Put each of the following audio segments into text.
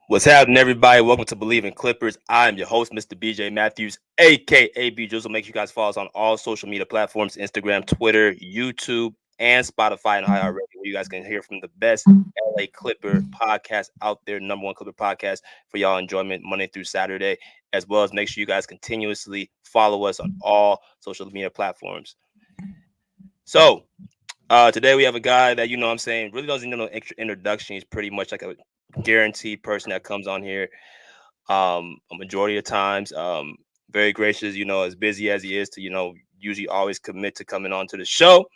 What's happening, everybody? Welcome to Bleav In Clippers. I am your host, Mr. BJ Mathews, aka B Jizzle. Make sure you guys follow us on all social media platforms: Instagram, Twitter, YouTube, and Spotify and iHeartRadio, where you guys can hear from the best LA Clipper podcast out there, number one Clipper podcast for y'all enjoyment Monday through Saturday, as well as make sure you guys continuously follow us on all social media platforms. So, today we have a guy that what I'm saying really doesn't need no extra introduction. He's pretty much like a guaranteed person that comes on here a majority of times. Very gracious, as busy as he is to, usually always commit to coming on to the show.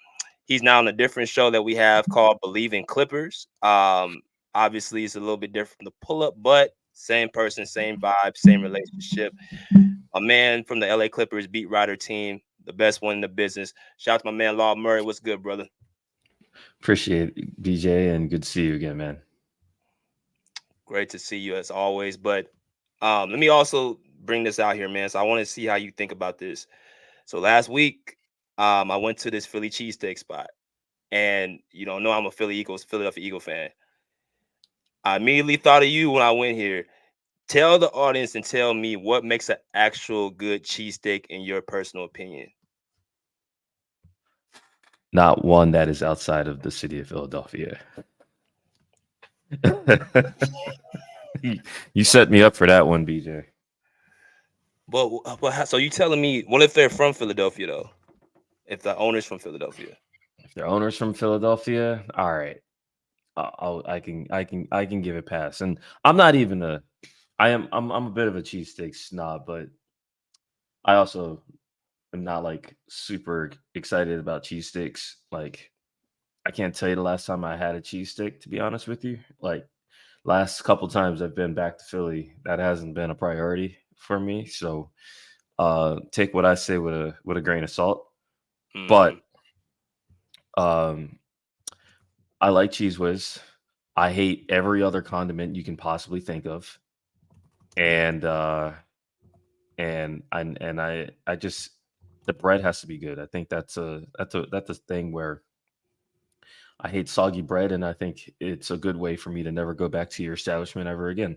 He's now on a different show that we have called Bleav In Clippers. Obviously, it's a little bit different from the pull up, but same person, same vibe, same relationship. A man from the LA Clippers beat writer team, the best one in the business. Shout out to my man Law Murray. What's good, brother? Appreciate it, BJ, and good to see you again, man. Great to see you as always. But let me also bring this out here, man. So I want to see how you think about this. So last week, I went to this Philly cheesesteak spot, and you don't know I'm a Philadelphia Eagle fan. I immediately thought of you when I went here. Tell the audience and tell me what makes an actual good cheesesteak in your personal opinion. Not one that is outside of the city of Philadelphia. You set me up for that one, BJ. So you telling me, what if they're from Philadelphia though? If the owner's from Philadelphia? If the owner's from Philadelphia, all right, I can give it pass. And I'm not even a, I'm a bit of a cheesesteak snob, but I also am not like super excited about cheesesteaks. Like I can't tell you the last time I had a cheesesteak, to be honest with you. Like last couple times I've been back to Philly, that hasn't been a priority for me. So take what I say with a grain of salt. Hmm. But um I like cheese whiz. I hate every other condiment you can possibly think of. And I just the bread has to be good. I think that's a thing where I hate soggy bread, and I think it's a good way for me to never go back to your establishment ever again.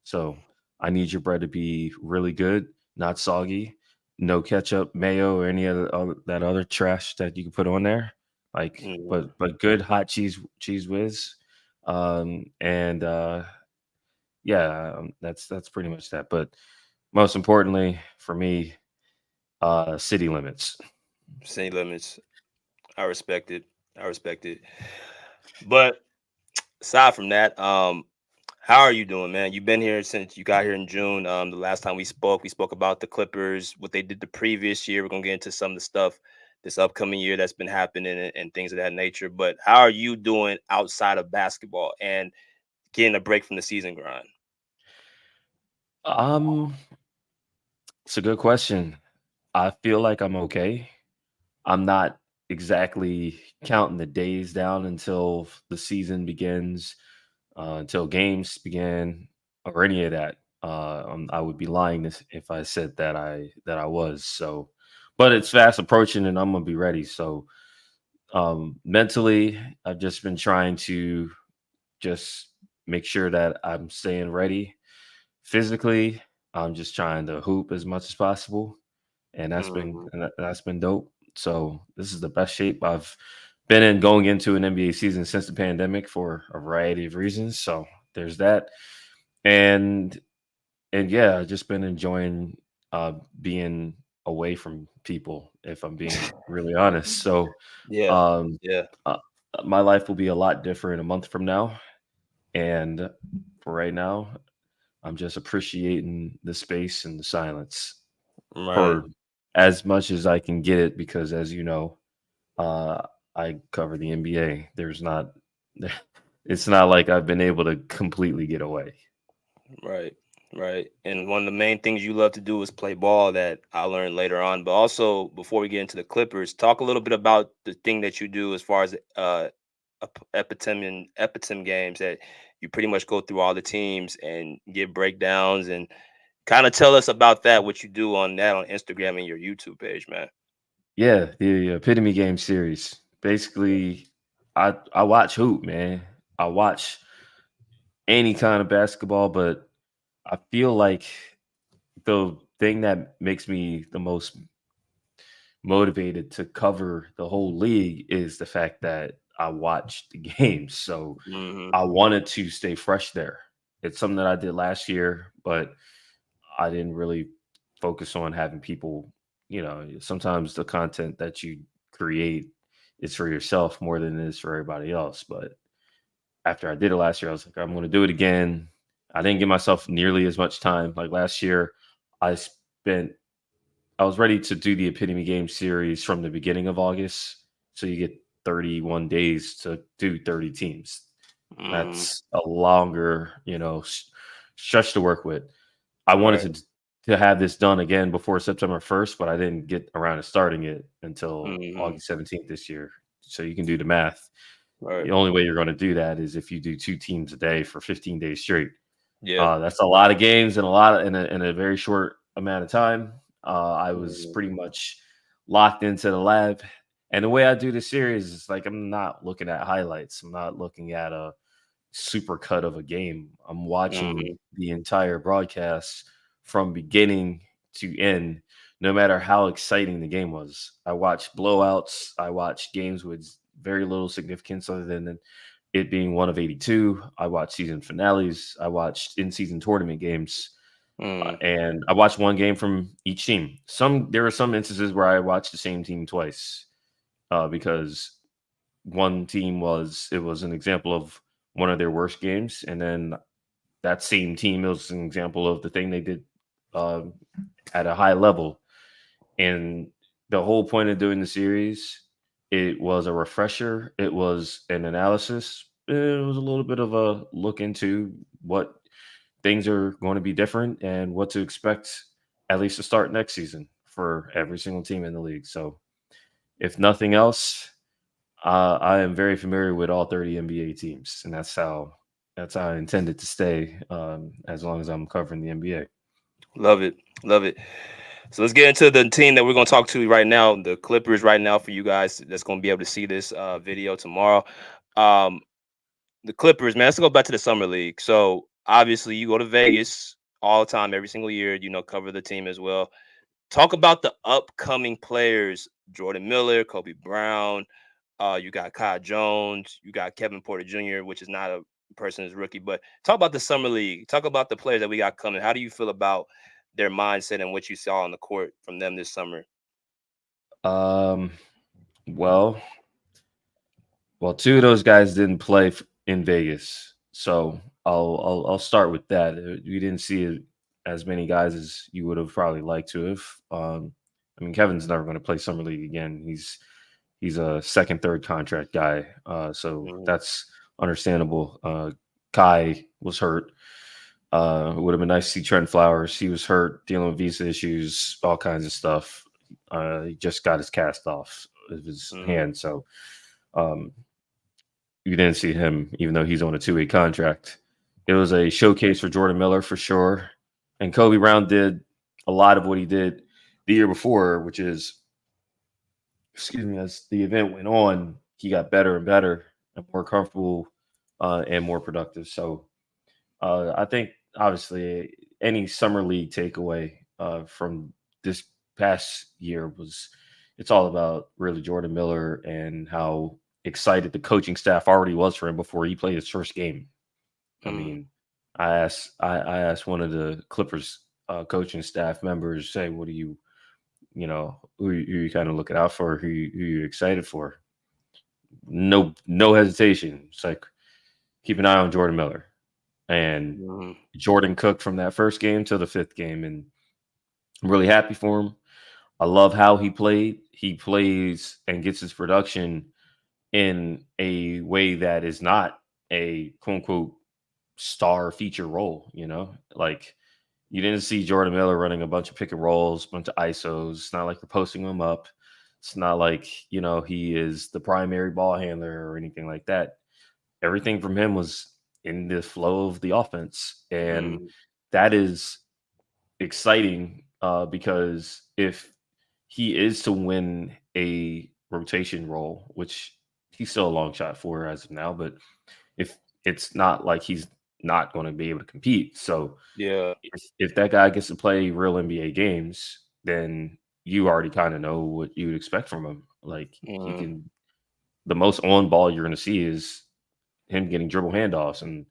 So I need your bread to be really good, not soggy, no ketchup, mayo, or any other that other trash that you can put on there. Like, Hmm. but good hot cheese whiz, and yeah, that's pretty much that. But most importantly for me, city limits. City limits. I respect it. I respect it. But aside from that, how are you doing, man? You've been here since you got here in June. The last time we spoke about the Clippers, what they did the previous year. We're gonna get into some of the stuff this upcoming year that's been happening and things of that nature. But how are you doing outside of basketball and getting a break from the season grind? Um, it's a good question. I feel like I'm okay. I'm not exactly counting the days down until the season begins, until games begin, or any of that. I would be lying if I said that I was. So, but it's fast approaching, and I'm gonna be ready. So, mentally, I've just been trying to just make sure that I'm staying ready. Physically, I'm just trying to hoop as much as possible, and Mhm. that's been dope. So this is the best shape I've been in going into an NBA season since the pandemic for a variety of reasons. So there's that, and yeah, I've just been enjoying being away from people. If I'm being really honest, so Yeah, um, yeah. uh, my life will be a lot different a month from now, and for right now, I'm just appreciating the space and the silence Right. for as much as I can get it because as you know, uh, I cover the NBA. There's not it's not like I've been able to completely get away. Right, right. And one of the main things you love to do is play ball that I learned later on. But also, before we get into the Clippers, talk a little bit about the thing that you do as far as Epitome and Epitome games that you pretty much go through all the teams and give breakdowns and kind of tell us about that, what you do on that on Instagram and your YouTube page, man. Yeah, the Epitome Game series. Basically, I watch hoop, man. I watch any kind of basketball, but I feel like the thing that makes me the most motivated to cover the whole league is the fact that I watched the games. So Mhm. I wanted to stay fresh there. It's something that I did last year, but I didn't really focus on having people, sometimes the content that you create is for yourself more than it is for everybody else. But after I did it last year, I was like, I'm going to do it again. I didn't give myself nearly as much time. Like last year, I spent I was ready to do the Epitome Game series from the beginning of August. So you get 31 days to do 30 teams. Mhm. That's a longer, stretch to work with. I Right. wanted to have this done again before September 1st, but I didn't get around to starting it until Mhm. August 17th this year. So you can do the math. Right. The only way you're going to do that is if you do 2 teams a day for 15 days straight. Yeah. That's a lot of games and a lot in a very short amount of time. I was Mhm. pretty much locked into the lab, and the way I do the series is like I'm not looking at highlights. I'm not looking at a super cut of a game. I'm watching Mhm. the entire broadcast from beginning to end, no matter how exciting the game was. I watched blowouts. I watched games with very little significance other than it being one of 82. I watched season finales. I watched in-season tournament games, Mhm. and I watched one game from each team. There were some instances where I watched the same team twice because one team was an example of one of their worst games, and then that same team was an example of the thing they did um, at a high level. And the whole point of doing the series, it was a refresher. It was an analysis. It was a little bit of a look into what things are going to be different and what to expect at least to start next season for every single team in the league. So, if nothing else, I am very familiar with all 30 NBA teams, and that's how I intended to stay as long as I'm covering the NBA. Love it. Love it. So let's get into the team that we're going to talk to right now, the Clippers right now for you guys that's going to be able to see this video tomorrow. Um, the Clippers, man, let's go back to the summer league. So obviously you go to Vegas all the time, every single year, cover the team as well. Talk about the upcoming players, Jordan Miller, Kobe Brown. You got Kai Jones, you got Kevin Porter Jr., which is not a person as rookie, but talk about the summer league. Talk about the players that we got coming. How do you feel about their mindset and what you saw on the court from them this summer? Um, well, well, two of those guys didn't play in Vegas, so I'll start with that. We didn't see as many guys as you would have probably liked to have. I mean, Kevin's never going to play summer league again. He's a second, third contract guy, so Mhm. that's understandable. Kai was hurt. It would have been nice to see Trent Flowers. He was hurt, dealing with visa issues, all kinds of stuff. He just got his cast off of his Mhm. hand, so um, you didn't see him, even though he's on a 2-way contract. It was a showcase for Jordan Miller for sure, and Kobe Brown did a lot of what he did the year before, which is, excuse me, as the event went on, he got better and better and more comfortable and more productive. So I think obviously any summer league takeaway from this past year was it's all about really Jordan Miller and how excited the coaching staff already was for him before he played his first game. I Mhm. mean, I asked one of the Clippers coaching staff members, say, what do who you kind of looking out for, who you excited for? No hesitation. It's like keep an eye on Jordan Miller. And Mhm. Jordan cooked from that first game till the fifth game, and I'm really happy for him. I love how he played. He plays and gets his production in a way that is not a quote unquote star feature role, Like you didn't see Jordan Miller running a bunch of pick and rolls, bunch of ISOs. It's not like you're posting him up. It's not like, he is the primary ball handler or anything like that. Everything from him was in the flow of the offense. And Mhm. that is exciting because if he is to win a rotation role, which he's still a long shot for as of now, but if it's not like he's not going to be able to compete. So Yeah. if that guy gets to play real NBA games, then you already kind of know what you would expect from him. Like he Mm, can, the most on ball you're going to see is him getting dribble handoffs. And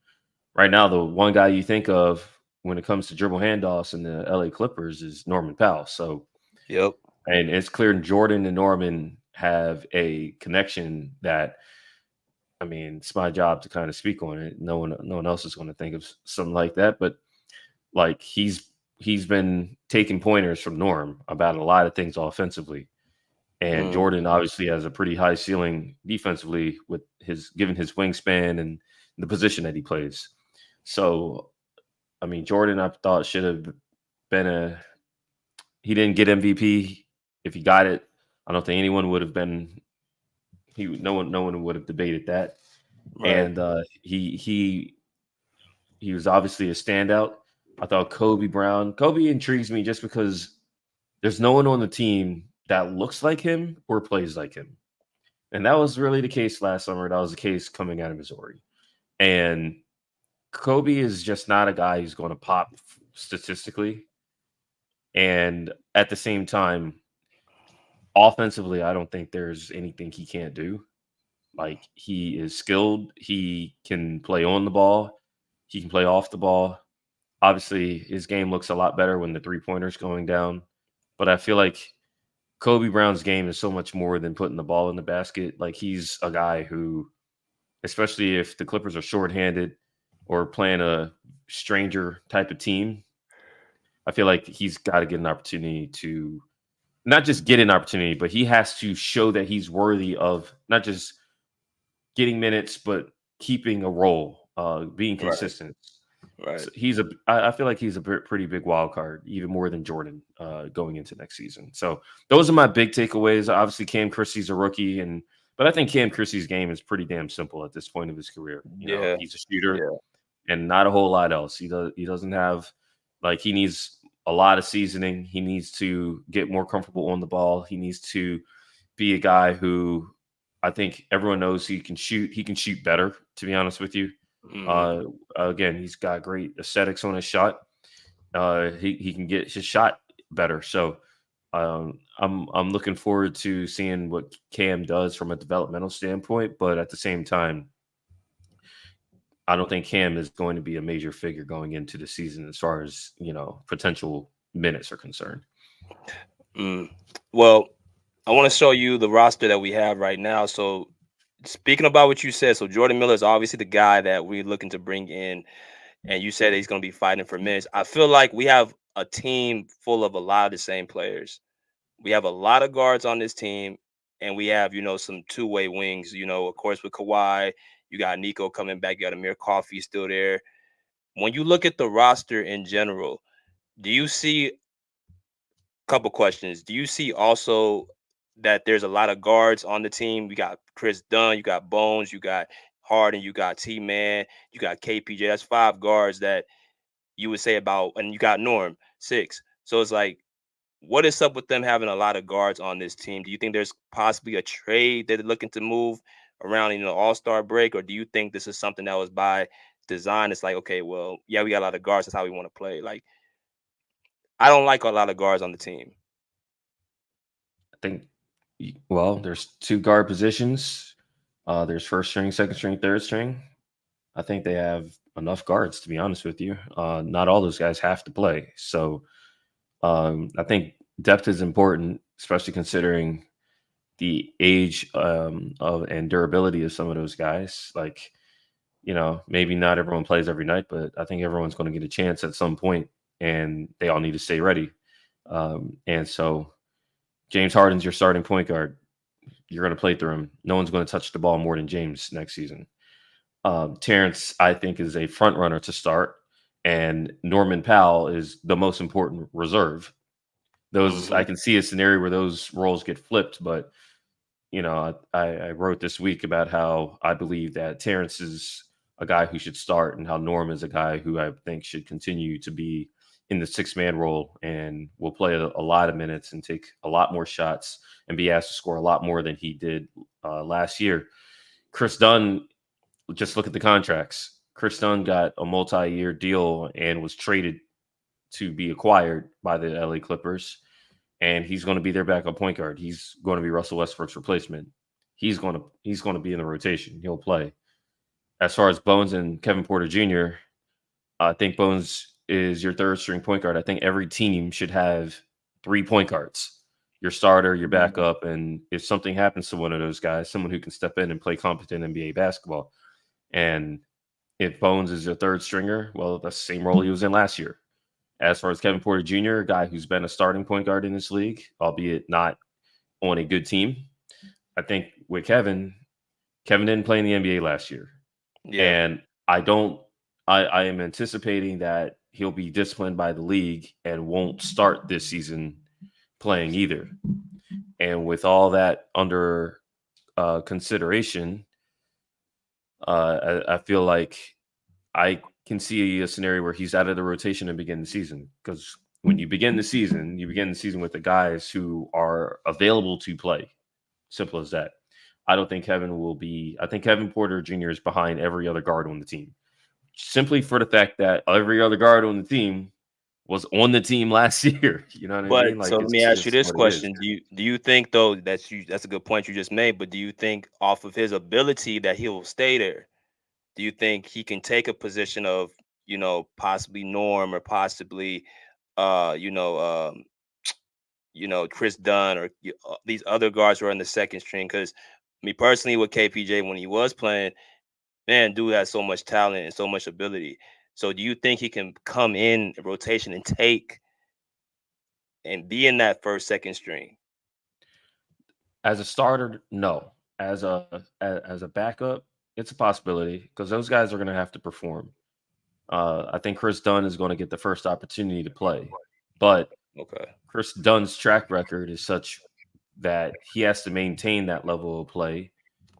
right now, the one guy you think of when it comes to dribble handoffs in the LA Clippers is Norman Powell. So, yep. and it's clear Jordan and Norman have a connection that, I mean, it's my job to kind of speak on it. No one else is going to think of something like that. But like he's been taking pointers from Norm about a lot of things offensively. And Mm, Jordan obviously has a pretty high ceiling defensively with his given his wingspan and the position that he plays. So, I mean, Jordan, I thought should have been he didn't get MVP. If he got it, I don't think anyone would have been no one would have debated that. right. And he was obviously a standout. I thought Kobe intrigues me just because there's no one on the team that looks like him or plays like him. And that was really the case last summer. That was the case coming out of Missouri. And Kobe is just not a guy who's going to pop statistically. And at the same time, offensively, I don't think there's anything he can't do. Like he is skilled. He can play on the ball. He can play off the ball. Obviously, his game looks a lot better when the three pointers going down. But I feel like Kobe Brown's game is so much more than putting the ball in the basket. Like he's a guy who, especially if the Clippers are shorthanded or playing a stranger type of team, I feel like he's got to get an opportunity to not just get an opportunity, but he has to show that he's worthy of not just getting minutes, but keeping a role, being Right. consistent. Right. So I feel like he's a pretty big wild card, even more than Jordan going into next season. So those are my big takeaways. Obviously, Cam Christie's a rookie, but I think Cam Christie's game is pretty damn simple at this point of his career. You know, Yeah. he's a shooter Yeah. and not a whole lot else. He doesn't have like he needs a lot of seasoning. He needs to get more comfortable on the ball. He needs to be a guy who I think everyone knows he can shoot. He can shoot better, to be honest with you. Hmm. Uh, Again, he's got great aesthetics on his shot. He can get his shot better. So I'm looking forward to seeing what Cam does from a developmental standpoint. But at the same time, I don't think Cam is going to be a major figure going into the season as far as potential minutes are concerned. Mm. Well, I want to show you the roster that we have right now. So, speaking about what you said, so Jordan Miller is obviously the guy that we're looking to bring in, and you said he's going to be fighting for minutes. I feel like we have a team full of a lot of the same players. We have a lot of guards on this team, and we have some two-way wings. Of course, with Kawhi, you got Nico coming back. You got Amir Coffey still there. When you look at the roster in general, do you see couple questions? Do you see also that there's a lot of guards on the team? You got Chris Dunn, you got Bones, you got Harden, you got T Man, you got KPJ. That's five guards that you would say about, and you got Norm, six. So it's like, what is up with them having a lot of guards on this team? Do you think there's possibly a trade that they're looking to move around, All-Star break, or do you think this is something that was by design? It's like, okay, well, yeah, we got a lot of guards. That's how we want to play. Like, I don't like a lot of guards on the team. I think, well, there's two guard positions. There's first string, second string, third string. I think they have enough guards, to be honest with you. Not all those guys have to play. So I think depth is important, especially considering the age of and durability of some of those guys. Like, maybe not everyone plays every night, but I think everyone's going to get a chance at some point, and they all need to stay ready. And so James Harden's your starting point guard. You're going to play through him. No one's going to touch the ball more than James next season. Terrence, I think, is a front runner to start, and Norman Powell is the most important reserve. Those Hmm. I can see a scenario where those roles get flipped, but I wrote this week about how I believe that Terrence is a guy who should start, and how Norm is a guy who I think should continue to be in the six-man role and will play a lot of minutes and take a lot more shots and be asked to score a lot more than he did last year. Chris Dunn, just look at the contracts. Chris Dunn got a multi-year deal and was traded to be acquired by the LA Clippers, and he's going to be their backup point guard. He's going to be Russell Westbrook's replacement. He's going to be in the rotation. He'll play. As far as Bones and Kevin Porter Jr., I think Bones is your third string point guard. I think every team should have 3 point guards. Your starter, your backup, and if something happens to one of those guys, someone who can step in and play competent NBA basketball. And if Bones is your third stringer, well, that's the same role he was in last year. As far as Kevin Porter Jr., a guy who's been a starting point guard in this league, albeit not on a good team. I think with Kevin didn't play in the NBA last year. Yeah. And I am anticipating that he'll be disciplined by the league and won't start this season playing either. And with all that under consideration, I feel like I can see a scenario where he's out of the rotation and begin the season. Because when you begin the season with the guys who are available to play. Simple as that. I don't think Kevin will be. I think Kevin Porter Jr. is behind every other guard on the team, simply for the fact that every other guard on the team was on the team last year. You know what I mean? But Like, so let me ask you this what it is. question: Do you think though that's a good point you just made? But do you think off of his ability that he will stay there? Do you think he can take a position of possibly Norm or possibly uh you know um Chris Dunn or these other guards who are in the second string? Because me personally with KPJ when he was playing, man, dude has so much talent and so much ability. So do you think he can come in rotation and take and be in that first second string? As a starter, no. As a backup, it's a possibility because those guys are going to have to perform. I think Chris Dunn is going to get the first opportunity to play, but Okay. Chris Dunn's track record is such that he has to maintain that level of play,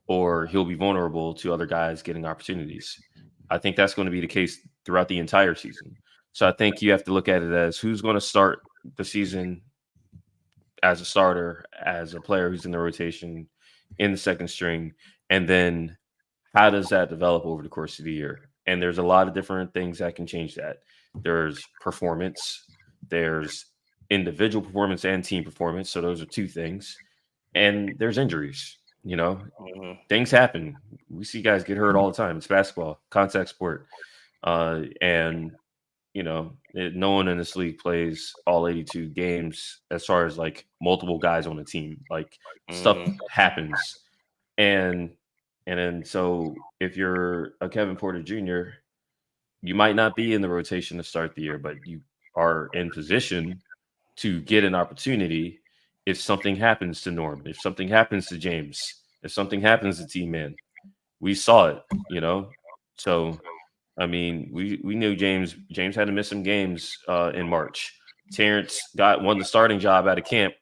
or he'll be vulnerable to other guys getting opportunities. I think that's going to be the case throughout the entire season. So I think you have to look at it as who's going to start the season as a starter, as a player who's in the rotation in the second string, and then how does that develop over the course of the year? And there's a lot of different things that can change that. There's performance, there's individual performance and team performance. So those are 2 things. And there's injuries, Mhm. things happen. We see guys get hurt all the time. It's basketball, contact sport. And no one in this league plays all 82 games as far as like multiple guys on a team. Like stuff Mhm. happens. And then so if you're a Kevin Porter Jr., you might not be in the rotation to start the year, but you are in position to get an opportunity if something happens to Norm, if something happens to James, if something happens to T-Man. We saw it. So I mean, we knew James had to miss some games in March. Terrence won the starting job out of camp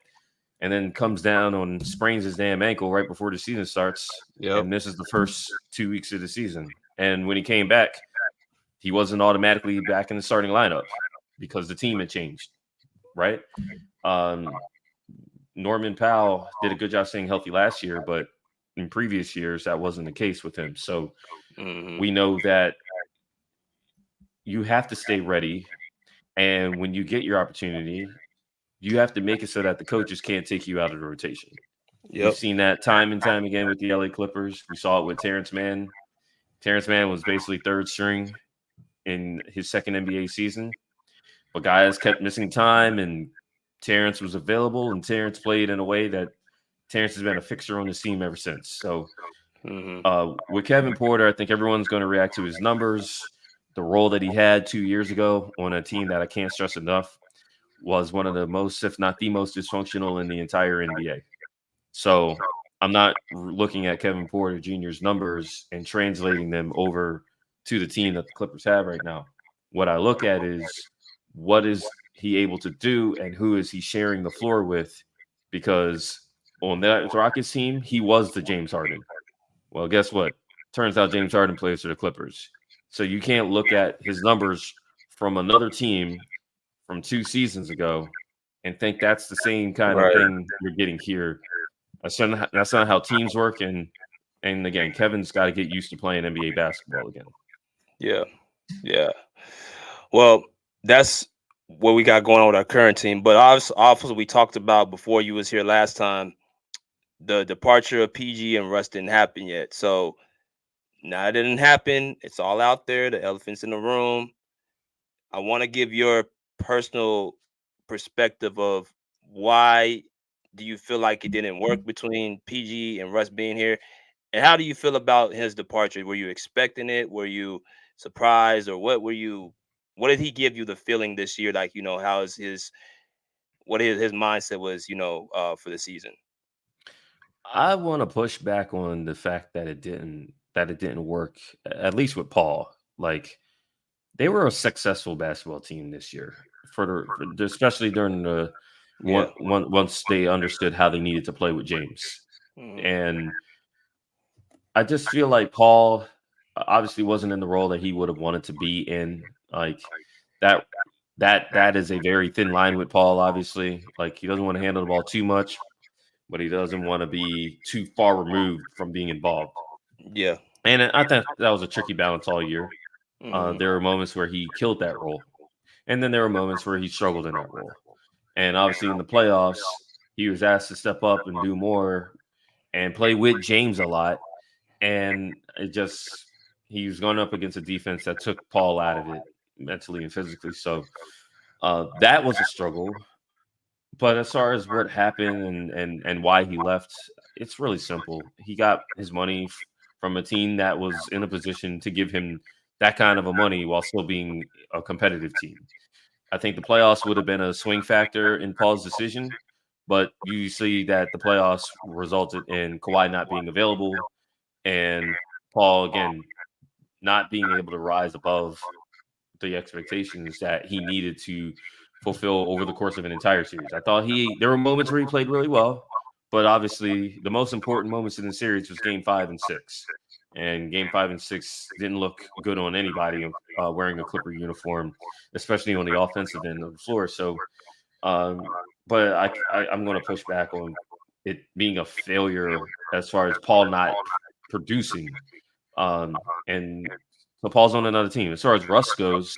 and then comes down and sprains his damn ankle right before the season starts Yep. and misses the first 2 weeks of the season. And when he came back, he wasn't automatically back in the starting lineup because the team had changed, right? Norman Powell did a good job staying healthy last year, but in previous years, that wasn't the case with him. So Mhm. we know that you have to stay ready. And when you get your opportunity, you have to make it so that the coaches can't take you out of the rotation. We've Yep. seen that time and time again with the LA Clippers. We saw it with Terrence Mann. Terrence Mann was basically third string in his second NBA season, but guys kept missing time, and Terrence was available, and Terrence played in a way that Terrence has been a fixture on this team ever since. So Mhm. with Kevin Porter, I think everyone's going to react to his numbers. The role that he had 2 years ago on a team that I can't stress enough was one of the most, if not the most dysfunctional in the entire NBA. So I'm not looking at Kevin Porter Jr.'s numbers and translating them over to the team that the Clippers have right now. What I look at is what is he able to do and who is he sharing the floor with? Because on that Rockets team, he was the James Harden. Well, guess what? Turns out James Harden plays for the Clippers. So you can't look at his numbers from another team from 2 seasons ago and think that's the same kind of Right. thing you're getting here. That's not how teams work. And again, Kevin's got to get used to playing NBA basketball again. Yeah. Yeah. Well, that's what we got going on with our current team. But obviously, we talked about before you was here last time. The departure of PG and Russ didn't happen yet. So now it didn't happen. It's all out there. The elephant's in the room. I want to give your personal perspective of why do you feel like it didn't work between PG and Russ being here, and how do you feel about his departure? Were you expecting it? Were you surprised, or what were you? What did he give you the feeling this year? Like, how is his what his mindset was, for the season? I want to push back on the fact that it didn't work, at least with Paul. Like, they were a successful basketball team this year, especially during the Yeah. once they understood how they needed to play with James. Hmm. And I just feel like Paul obviously wasn't in the role that he would have wanted to be in. Like, that that is a very thin line with Paul. Obviously, like, he doesn't want to handle the ball too much, but he doesn't want to be too far removed from being involved. Yeah. And I think that was a tricky balance all year. Hmm. There were moments where he killed that role, and then there were moments where he struggled in that role. And obviously, in the playoffs, he was asked to step up and do more and play with James a lot. And it just, he was going up against a defense that took Paul out of it mentally and physically. So that was a struggle. But as far as what happened and why he left, it's really simple. He got his money from a team that was in a position to give him that kind of a money while still being a competitive team. I think the playoffs would have been a swing factor in Paul's decision, but you see that the playoffs resulted in Kawhi not being available and Paul again not being able to rise above the expectations that he needed to fulfill over the course of an entire series. I thought there were moments where he played really well, but obviously the most important moments in the series was game 5 and 6. And game 5 and 6 didn't look good on anybody wearing a Clipper uniform, especially on the offensive end of the floor. So, um, but I'm going to push back on it being a failure as far as Paul not producing. And so Paul's on another team. As far as Russ goes,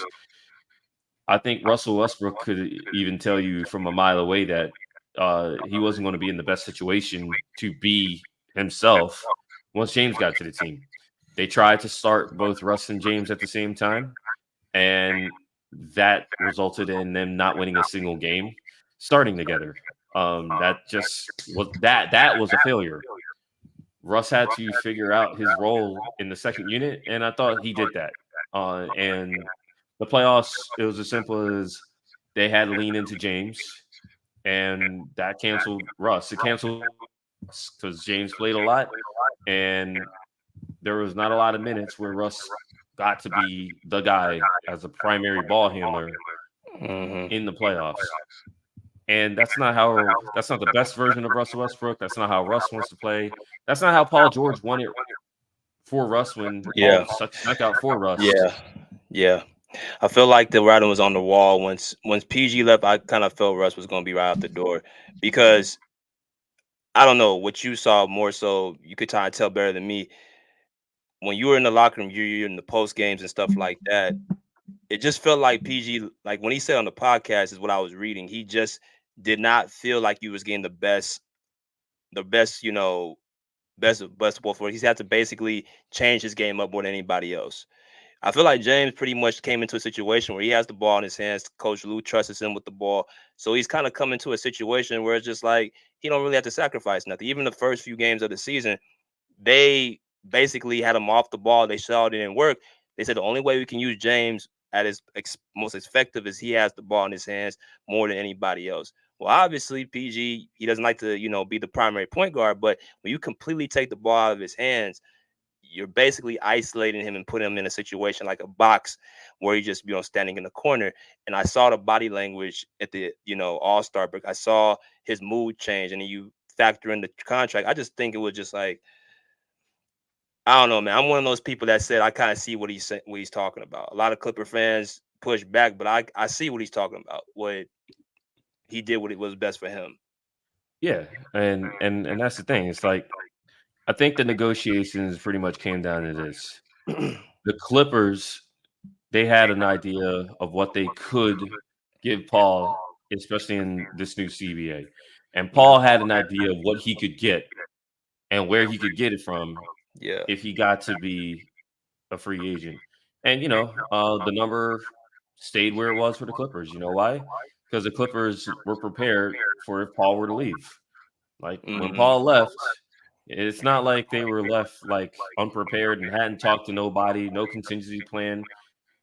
I think Russell Westbrook could even tell you from a mile away that he wasn't going to be in the best situation to be himself once James got to the team. They tried to start both Russ and James at the same time, and that resulted in them not winning a single game starting together. That just was that was a failure. Russ had to figure out his role in the second unit, and I thought he did that. And the playoffs, it was as simple as they had to lean into James, and that canceled Russ. It canceled because James played a lot, and there was not a lot of minutes where Russ got to be the guy as a primary ball handler Hmm. in the playoffs. And that's not the best version of Russell Westbrook. That's not how Russ wants to play. That's not how Paul George wanted for Russ when Paul Yeah. stuck out for Russ. Yeah. Yeah. I feel like the writing was on the wall once PG left. I kind of felt Russ was going to be right out the door because I don't know what you saw more so. You could kind of tell better than me when you were in the locker room. You're in the post games and stuff like that. It just felt like PG, like when he said on the podcast, is what I was reading. He just did not feel like he was getting the best, best ball for it. He's had to basically change his game up more than anybody else. I feel like James pretty much came into a situation where he has the ball in his hands. Coach Lou trusts him with the ball, so he's kind of come into a situation where it's just like he don't really have to sacrifice nothing. Even the first few games of the season, they basically had him off the ball. They saw it didn't work. They said the only way we can use James at his most effective is he has the ball in his hands more than anybody else. Well, obviously, PG, he doesn't like to, be the primary point guard, but when you completely take the ball out of his hands, you're basically isolating him and putting him in a situation like a box where he's just, standing in the corner. And I saw the body language at the, all-star break. I saw his mood change, and then you factor in the contract. I just think it was just like, I don't know, man. I'm one of those people that said I kind of see what he's talking about. A lot of Clipper fans push back, but I see what he's talking about. What he did, what it was best for him. Yeah, and that's the thing. It's like, I think the negotiations pretty much came down to this: the Clippers they had an idea of what they could give Paul, especially in this new CBA. And Paul had an idea of what he could get and where he could get it from Yeah. if he got to be a free agent. And the number stayed where it was for the Clippers. You know why? Because the Clippers were prepared for if Paul were to leave. Like when Mhm. Paul left, it's not like they were left like unprepared and hadn't talked to nobody, no contingency plan.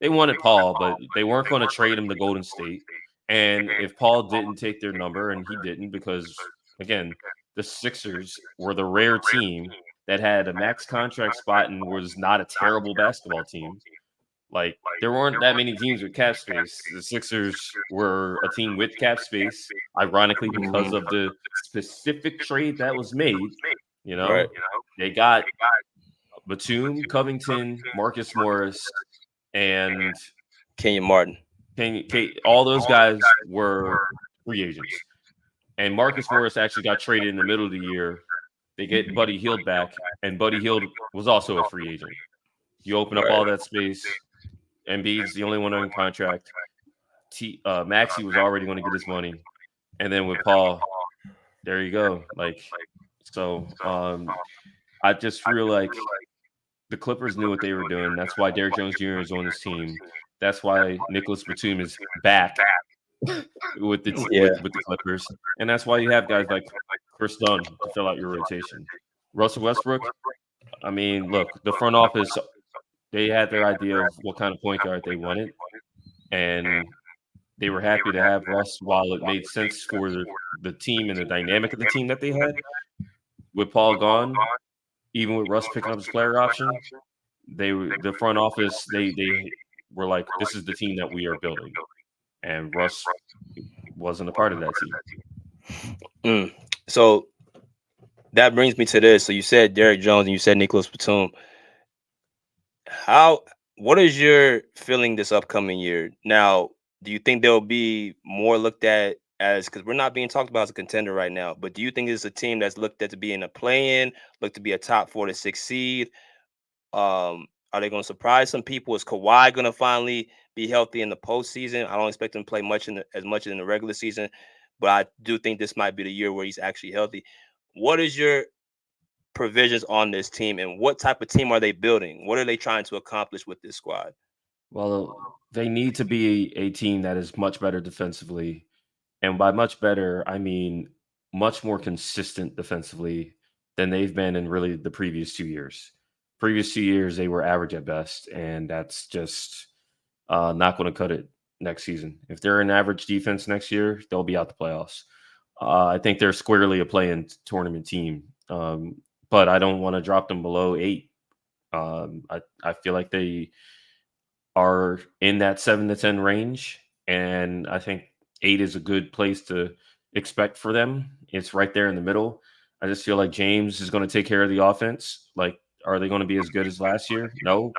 They wanted Paul, but they weren't going to trade him to Golden State. And if Paul didn't take their number, and he didn't, because again, the Sixers were the rare team that had a max contract spot and was not a terrible basketball team. Like there weren't that many teams with cap space. The Sixers were a team with cap space, ironically, because Mhm. of the specific trade that was made. You Right. know, they got Batum, Covington, Marcus Morris, and Kenyon Martin. All those guys were free agents. And Marcus Morris actually got traded in the middle of the year. They get Buddy Hield back, and Buddy Hield was also a free agent. You open up Right. all that space. Embiid's the only one on contract. Maxey was already going to get his money, and then with Paul, there you go. I just feel like the Clippers knew what they were doing. That's why Derrick Jones Jr. is on this team. That's why Nicholas Batum is back Yeah. with the Clippers, and that's why you have guys like Chris Dunn to fill out your rotation. Russell Westbrook. I mean, look, the front office they had their idea of what kind of point guard they wanted, and they were happy to have Russ while it made sense for the team and the dynamic of the team that they had. With Paul gone, even with Russ picking up his player option, the front office they were like, this is the team that we are building, and Russ wasn't a part of that team. Mm. So that brings me to this. So you said Derrick Jones and you said Nicholas Batum. How? What is your feeling this upcoming year? Now, do you think they'll be more looked at as because we're not being talked about as a contender right now? But do you think it's a team that's looked at to be in a play-in, look to be a top 4 to 6 seed? Are they going to surprise some people? Is Kawhi going to finally be healthy in the postseason? I don't expect him to play as much in the regular season, but I do think this might be the year where he's actually healthy. What is your provisions on this team, and what type of team are they building? What are they trying to accomplish with this squad? Well, they need to be a team that is much better defensively. And by much better, I mean much more consistent defensively than they've been in really the previous 2 years. Previous 2 years, they were average at best, and that's just not going to cut it next season. If they're an average defense next year, they'll be out the playoffs. I think they're squarely a play-in tournament team, but I don't want to drop them below 8. I feel like they are in that 7 to 10 range, and I think 8 is a good place to expect for them. It's right there in the middle. I just feel like James is going to take care of the offense. Like, are they going to be as good as last year? No,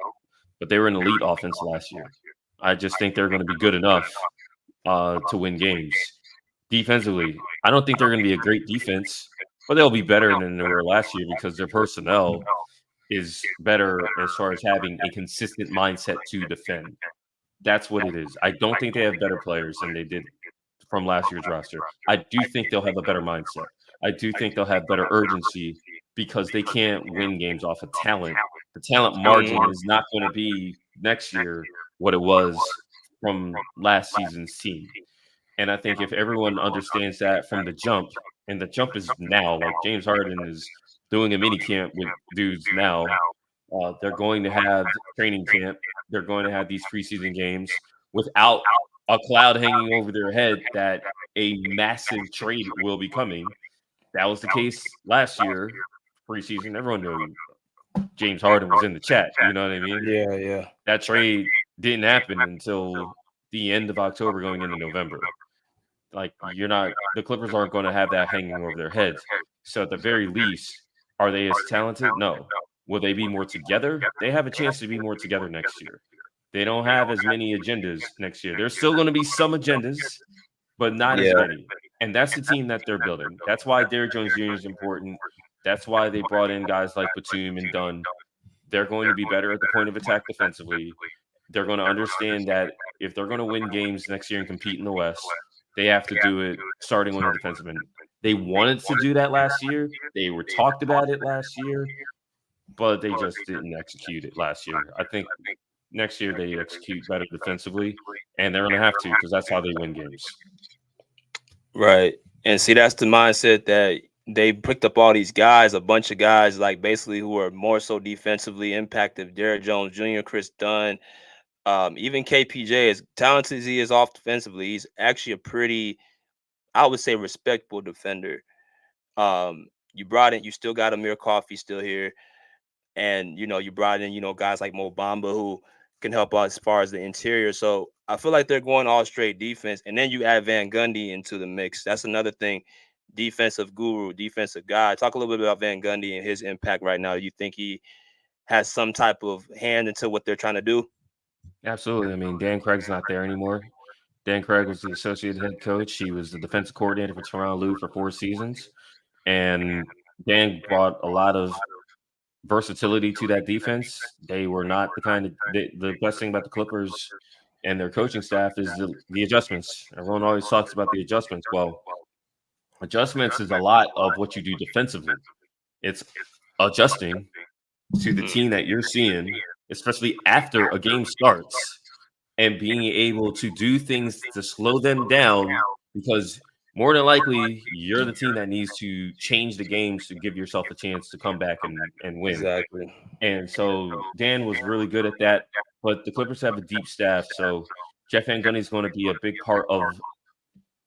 but they were an elite offense last year. I just think they're going to be good enough to win games. Defensively, I don't think they're going to be a great defense, but they'll be better than they were last year because their personnel is better as far as having a consistent mindset to defend. That's what it is. I don't think they have better players than they did from last year's roster. I do think they'll have a better mindset. I do think they'll have better urgency because they can't win games off of talent. The talent margin Mhm. is not going to be next year what it was from last season's team. And I think if everyone understands that from the jump, and the jump is now, like James Harden is doing a mini camp with dudes now. They're going to have training camp. They're going to have these preseason games without a cloud hanging over their head that a massive trade will be coming. That was the case last year, preseason. Everyone knew James Harden was in the chat. You know what I mean? Yeah, yeah. That trade didn't happen until the end of October going into November. Like the Clippers aren't going to have that hanging over their heads. So at the very least, are they as talented? No. Will they be more together? They have a chance to be more together next year. They don't have as many agendas next year. There's still going to be some agendas, but not as Yeah. many. And that's the team that they're building. That's why Derrick Jones Jr. is important. That's why they brought in guys like Batum and Dunn. They're going to be better at the point of attack defensively. they're going to understand that if they're going to win games next year and compete in the West, they have to do it starting on the defensive end. They wanted to do that last year. They were talked about it last year, but they just didn't execute it last year. I think next year they execute better defensively, and they're going to have to because that's how they win games. Right. And see, that's the mindset that they picked up all these guys, a bunch of guys, like basically who are more so defensively impacted. Derrick Jones Jr., Chris Dunn, even KPJ, as talented as he is off defensively, he's actually a pretty, I would say, respectable defender. You brought in, you still got Amir Coffey still here, and you brought in guys like Mo Bamba who can help out as far as the interior. So I feel like they're going all straight defense, and then you add Van Gundy into the mix. That's another thing. Defensive guru, defensive guy. Talk a little bit about Van Gundy and his impact right now. You think he has some type of hand into what they're trying to do? Absolutely. I mean, Dan Craig's not there anymore. Dan Craig was the associate head coach. He was the defensive coordinator for Tyronn Lue for 4 seasons. And Dan brought a lot of versatility to that defense. They were not the kind of the best thing about the Clippers and their coaching staff is the adjustments. Everyone always talks about the adjustments. Well, adjustments is a lot of what you do defensively. It's adjusting to the team that you're seeing, especially after a game starts, and being able to do things to slow them down because more than likely you're the team that needs to change the games to give yourself a chance to come back and win. Exactly. And so Dan was really good at that. But the Clippers have a deep staff, so Jeff Van Gundy is going to be a big part of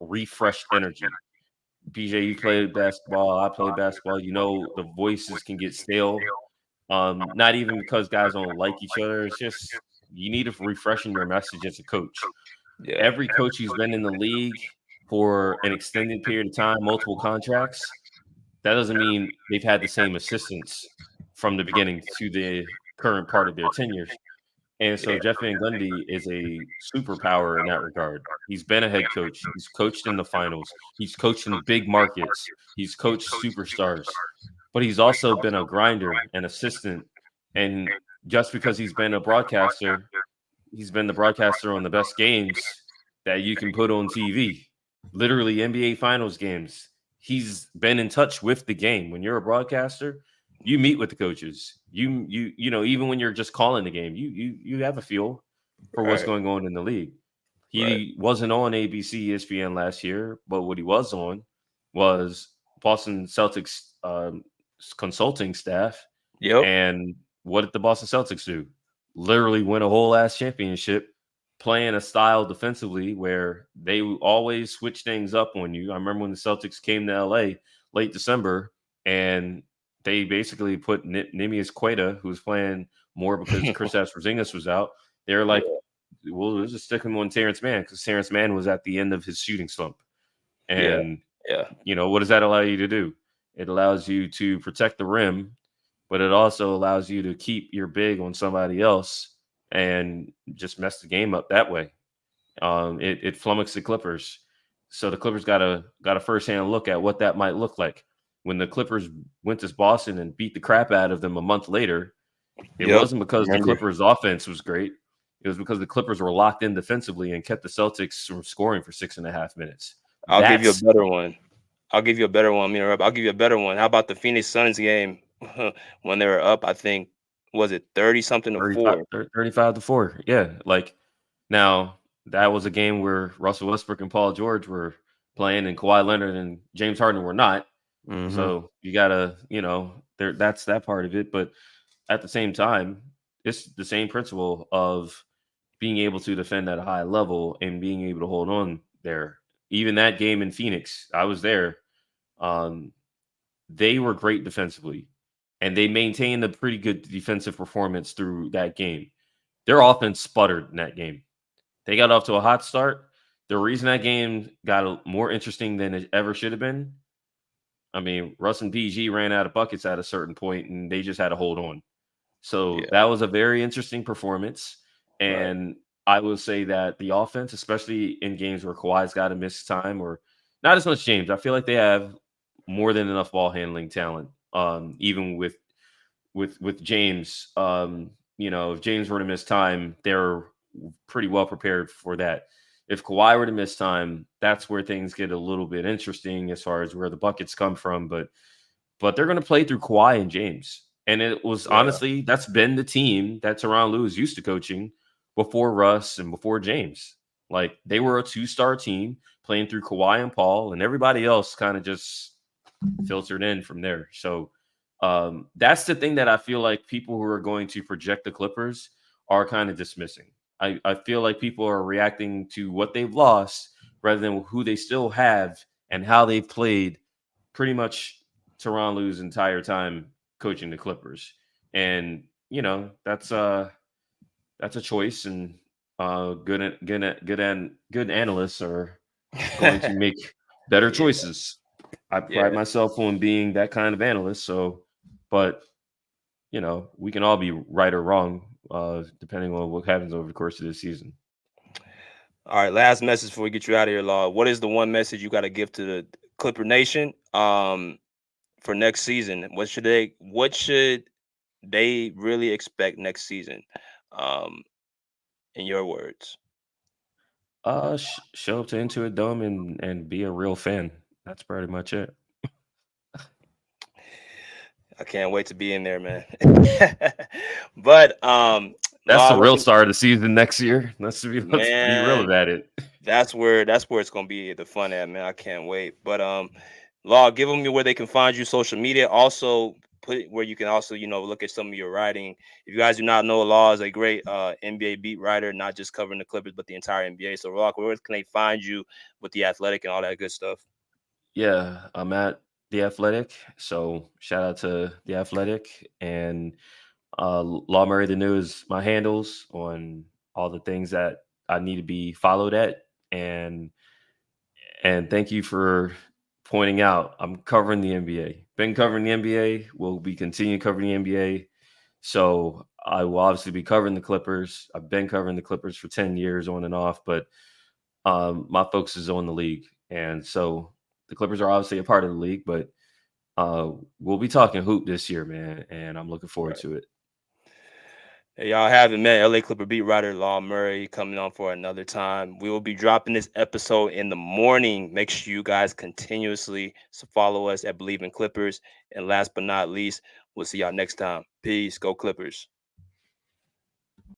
refreshed energy. BJ, you played basketball. I played basketball. You know, the voices can get stale. Not even because guys don't like each other. It's just you need to refreshing your message as a coach. Yeah. Every coach who's been in the league for an extended period of time, multiple contracts, that doesn't mean they've had the same assistants from the beginning to the current part of their tenures. And so Yeah. Jeff Van Gundy is a superpower in that regard. He's been a head coach. He's coached in the finals. He's coached in big markets. He's coached superstars. But he's also been a grinder, an assistant. And just because he's been a broadcaster, he's been the broadcaster on the best games that you can put on TV. Literally NBA finals games. He's been in touch with the game. When you're a broadcaster, you meet with the coaches. You know, even when you're just calling the game, you have a feel for what's Right. going on in the league. Right. He wasn't on ABC, ESPN last year, but what he was on was Boston Celtics consulting staff. Yep. And what did the Boston Celtics do? Literally win a whole ass championship playing a style defensively where they always switch things up on you. I remember when the Celtics came to LA late December and they basically put Nimius Queta, who was playing more because Kristaps Porzingis was out. They're like, Yeah. well, let's just stick him on Terrence Mann because Terrence Mann was at the end of his shooting slump. Yeah. And, Yeah. what does that allow you to do? It allows you to protect the rim, but it also allows you to keep your big on somebody else and just mess the game up that way. It flummoxed the Clippers. So the Clippers got a firsthand look at what that might look like. When the Clippers went to Boston and beat the crap out of them a month later, it Yep. wasn't because the Remember. Clippers' offense was great. It was because the Clippers were locked in defensively and kept the Celtics from scoring for 6.5 minutes. I'll give you a That's better one. I'll give you a better one. I'll give you a better one. How about the Phoenix Suns game when they were up? I think was it 30 something to 35, 4. 35 to 4. Yeah. Like now that was a game where Russell Westbrook and Paul George were playing and Kawhi Leonard and James Harden were not. So you gotta, that's that part of it. But at the same time, it's the same principle of being able to defend at a high level and being able to hold on there. Even that game in Phoenix, I was there. Um, they were great defensively, and they maintained a pretty good defensive performance through that game. Their offense sputtered in that game. They got off to a hot start. The reason that game got more interesting than it ever should have been, I mean, Russ and PG ran out of buckets at a certain point, and they just had to hold on. So Yeah. that was a very interesting performance. Right. And I will say that the offense, especially in games where Kawhi's got to miss time, or not as much James, I feel like they have more than enough ball handling talent. Even with James, if James were to miss time, they're pretty well prepared for that. If Kawhi were to miss time, that's where things get a little bit interesting as far as where the buckets come from. But they're going to play through Kawhi and James. And it was Yeah. honestly, that's been the team that Tyronn Lue is used to coaching before Russ and before James. Like they were a 2-star team playing through Kawhi and Paul, and everybody else kind of just filtered in from there. So that's the thing that I feel like people who are going to project the Clippers are kind of dismissing. I feel like people are reacting to what they've lost rather than who they still have and how they've played pretty much Tyronn Lue's entire time coaching the Clippers. And that's a choice, and good analysts are going to make better Yeah. choices. I Yeah. pride myself on being that kind of analyst. So, but we can all be right or wrong, depending on what happens over the course of this season. All right, last message before we get you out of here, Law. What is the one message you got to give to the Clipper Nation for next season? What should they really expect next season? Um, in your words. Show up to Intuit Dome and be a real fan. That's pretty much it. I can't wait to be in there, man. But That's Law, the what's real your start of the season next year. Let's be real man? about it. That's where it's gonna be the fun at, man. I can't wait. But Law, give them where they can find you, social media. Also, put it where you can also look at some of your writing. If you guys do not know, Law is a great NBA beat writer, not just covering the Clippers but the entire NBA. So, Law, where can they find you with the Athletic and all that good stuff? Yeah, I'm at the Athletic. So shout out to the Athletic and Law Murray the News. My handles on all the things that I need to be followed at, and thank you for pointing out I'm covering the NBA. Been covering the NBA. Will be continuing covering the NBA. So I will obviously be covering the Clippers. I've been covering the Clippers for 10 years on and off, but my focus is on the league. And so the Clippers are obviously a part of the league, but we'll be talking hoop this year, man, and I'm looking forward Right. to it. Hey, y'all have it, man. LA Clipper beat writer Law Murray coming on for another time. We will be dropping this episode in the morning. Make sure you guys continuously follow us at Bleav In Clippers. And last but not least, we'll see y'all next time. Peace. Go Clippers.